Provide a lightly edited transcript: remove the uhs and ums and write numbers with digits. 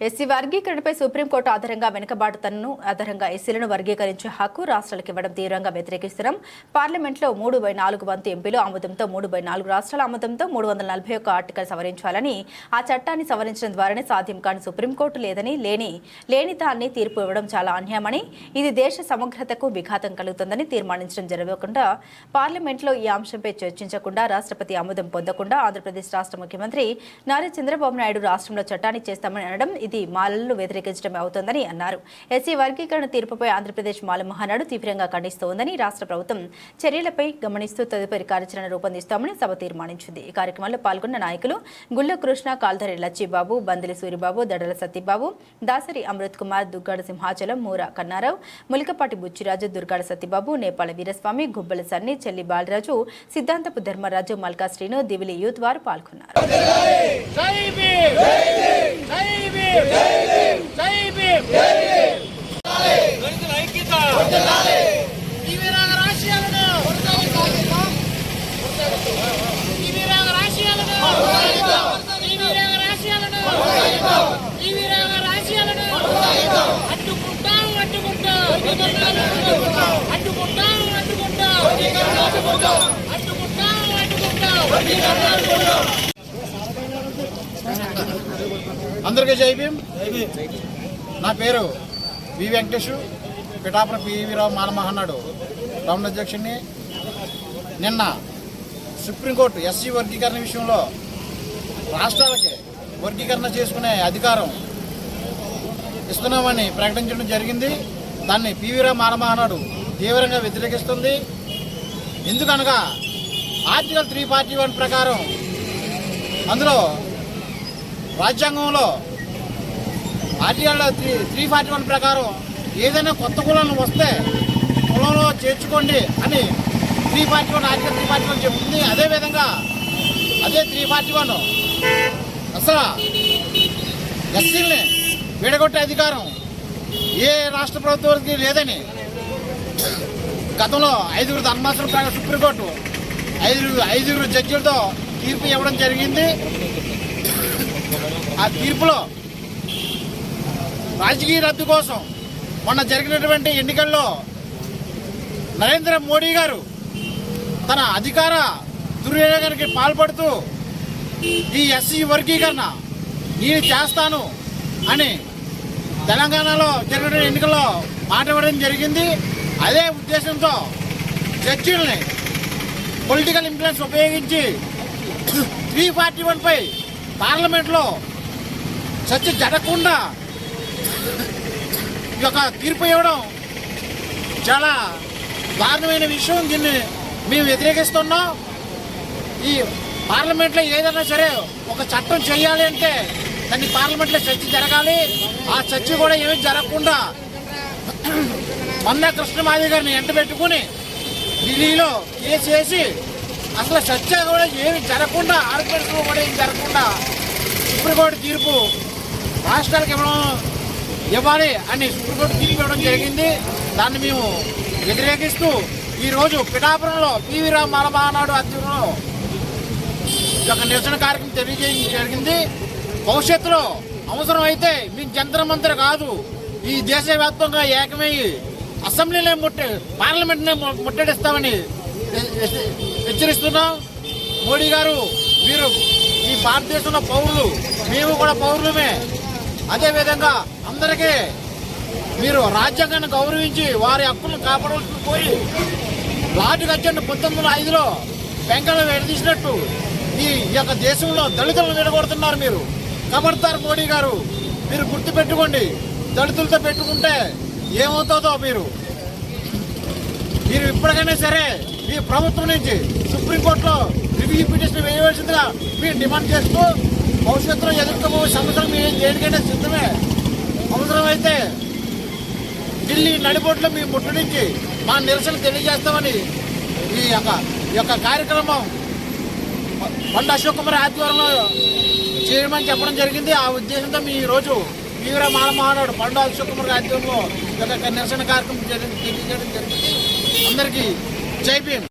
SC వర్గీకరణపై supreme court ఆధారంగా వెనుకబాటుతనను ఆధారంగా ఎస్సీలను వర్గీకరించే హక్కు రాష్ట్రాలకు ఇవ్వడం తీవ్రంగా వ్యతిరేకిస్తున్నాం. పార్లమెంట్లో 3/4 వంతు ఎంపీలు ఆమోదంతో 3/4 రాష్ట్రాల ఆమోదంతో 341 ఆర్టికల్ సవరించాలని, ఆ చట్టాన్ని సవరించడం ద్వారానే సాధ్యం కాని సుప్రీంకోర్టు లేని దాన్ని తీర్పు ఇవ్వడం చాలా అన్యాయమని, ఇది దేశ సమగ్రతకు విఘాతం కలుగుతుందని తీర్మానించడం జరగకుండా పార్లమెంట్లో ఈ అంశంపై చర్చించకుండా రాష్ట్రపతి ఆమోదం పొందకుండా ఆంధ్రప్రదేశ్ రాష్ట్ర ముఖ్యమంత్రి నారా చంద్రబాబు నాయుడు రాష్ట్రంలో చట్టాన్ని చేస్తామని అనడం ఇది మాలలను వ్యతిరేకించడమే అవుతోందని అన్నారు. ఎస్సీ వర్గీకరణ తీర్పుపై ఆంధ్రప్రదేశ్ మాల మహానాడు తీవ్రంగా ఖండిస్తోందని, రాష్ట్ర ప్రభుత్వం చర్యలపై గమనిస్తూ తదుపరి కార్యాచరణ రూపొందిస్తామని సభ తీర్మానించింది. ఈ కార్యక్రమంలో పాల్గొన్న నాయకులు గుళ్ళ కృష్ణ, కాల్ధరి లచ్చిబాబు, బందలి సూరిబాబు, దడల సత్యబాబు, దాసరి అమృత్ కుమార్, దుగ్గాడ సింహాచలం, మూర కన్నారావు, ములికపాటి బుచ్చిరాజు, దుర్గాడ సత్యబాబు, నేపాల వీరస్వామి, గుబ్బల సన్ని, చెల్లి బాలరాజు, సిద్ధాంతపు ధర్మరాజు, మల్కా శ్రీను, దివిలి యూత్ వారు పాల్గొన్నారు. అందరికీ జై భీమ్. నా పేరు వి వెంకటేష్, పిఠాపురం పివిరావు మాల మహానాడు టౌన్ అధ్యక్షుడిని. నిన్న సుప్రీంకోర్టు ఎస్సీ వర్గీకరణ విషయంలో రాష్ట్రాలకి వర్గీకరణ చేసుకునే అధికారం ఇస్తున్నామని ప్రకటించడం జరిగింది. దాన్ని పివిరావు మాల మహానాడు తీవ్రంగా వ్యతిరేకిస్తుంది. ఎందుకనగా ఆర్టికల్ 341 ప్రకారం, అందులో రాజ్యాంగంలో ఆర్టికల్ 341 ప్రకారం ఏదైనా కొత్త కులం వస్తే కులంలో చేర్చుకోండి అని 341 ఆర్టికల్ 341 చెబుతుంది. అదేవిధంగా అదే 341 అసలు ఎస్సీలని విడగొట్టే అధికారం ఏ రాష్ట్ర ప్రభుత్వానికి లేదని గతంలో 5 ధర్మాసనం ప్రకారం సుప్రీంకోర్టు 5 జడ్జిలతో తీర్పు ఇవ్వడం జరిగింది. ఆ తీర్పులో రాజకీయ రద్దు కోసం మొన్న జరిగినటువంటి ఎన్నికల్లో నరేంద్ర మోడీ గారు తన అధికార దుర్వినియోగానికి పాల్పడుతూ ఈ ఎస్సీ వర్గీకరణ నేను చేస్తాను అని తెలంగాణలో జరిగిన ఎన్నికల్లో మాట ఇవ్వడం జరిగింది. అదే ఉద్దేశంతో జడ్జీలని పొలిటికల్ ఇన్ఫ్లుయెన్స్ ఉపయోగించి 341 పై పార్లమెంట్లో చర్చ జరగకుండా ఈ యొక్క తీర్పు ఇవ్వడం చాలా దారుణమైన విషయం. దీన్ని మేము వ్యతిరేకిస్తున్నాం. ఈ పార్లమెంట్లో ఏదైనా సరే ఒక చట్టం చేయాలి అంటే దాన్ని పార్లమెంట్లో చర్చ జరగాలి. ఆ చర్చ కూడా ఏమీ జరగకుండా మంద కృష్ణమాది గారిని ఎంటబెట్టుకుని ఢిల్లీలో కేసు వేసి అసలు చర్చ కూడా ఏమి జరగకుండా, ఆర్గ్యుమెంట్స్లో కూడా ఏమి జరగకుండా సుప్రీంకోర్టు తీర్పు రాష్ట్రాలకు ఇవ్వాలి అని సుప్రీంకోర్టు తీర్పు ఇవ్వడం జరిగింది. దాన్ని మేము వ్యతిరేకిస్తూ ఈరోజు పిఠాపురంలో పివిరావు మాల మహానాడు ఆధ్వర్యంలో ఒక నిరసన కార్యక్రమం తెలియజేయడం జరిగింది. భవిష్యత్తులో అవసరం అయితే మీకు జంతర్ మంతర్ కాదు, ఈ దేశవ్యాప్తంగా ఏకమయ్యి అసెంబ్లీనే పార్లమెంట్నే ముట్టడిస్తామని హెచ్చరిస్తున్నాం. మోడీ గారు, మీరు ఈ భారతదేశంలో పౌరులు, మేము కూడా పౌరులమే. అదేవిధంగా అందరికీ మీరు రాజ్యాంగాన్ని గౌరవించి వారి హక్కులను కాపాడాల్సి పోయి లార్డ్ కర్జన్ 1905లో వెంకన్న విడదీసినట్టు ఈ యొక్క దేశంలో దళితులను విడగొడుతున్నారు. మీరు కబడతారు మోడీ గారు, మీరు గుర్తు పెట్టుకోండి. దళితులతో పెట్టుకుంటే ఏమవుతుందో మీరు ఇప్పటికైనా సరే మీ ప్రభుత్వం నుంచి సుప్రీంకోర్టులో రివ్యూ పిటిషన్ వేయవలసిందిగా మీరు డిమాండ్ చేస్తూ భవిష్యత్తులో ఎదుర్కోబోయే సమస్యలు మేము దేనికైనా సిద్ధమే. అవసరమైతే ఢిల్లీ నడిబొడ్లో మేము ముట్టడించి మా నిరసన తెలియజేస్తామని ఈ యొక్క కార్యక్రమం బండి అశోక్ కుమార్ ఆధ్వర్యంలో చేయమని చెప్పడం జరిగింది. ఆ ఉద్దేశంతో మీ ఈరోజు పివిరావు మాల మహానాడు బండి అశోక్ కుమార్ ఆధ్వర్యంలో నిరసన కార్యక్రమం తెలియజేయడం జరిగింది. అందరికీ జై భీమ్.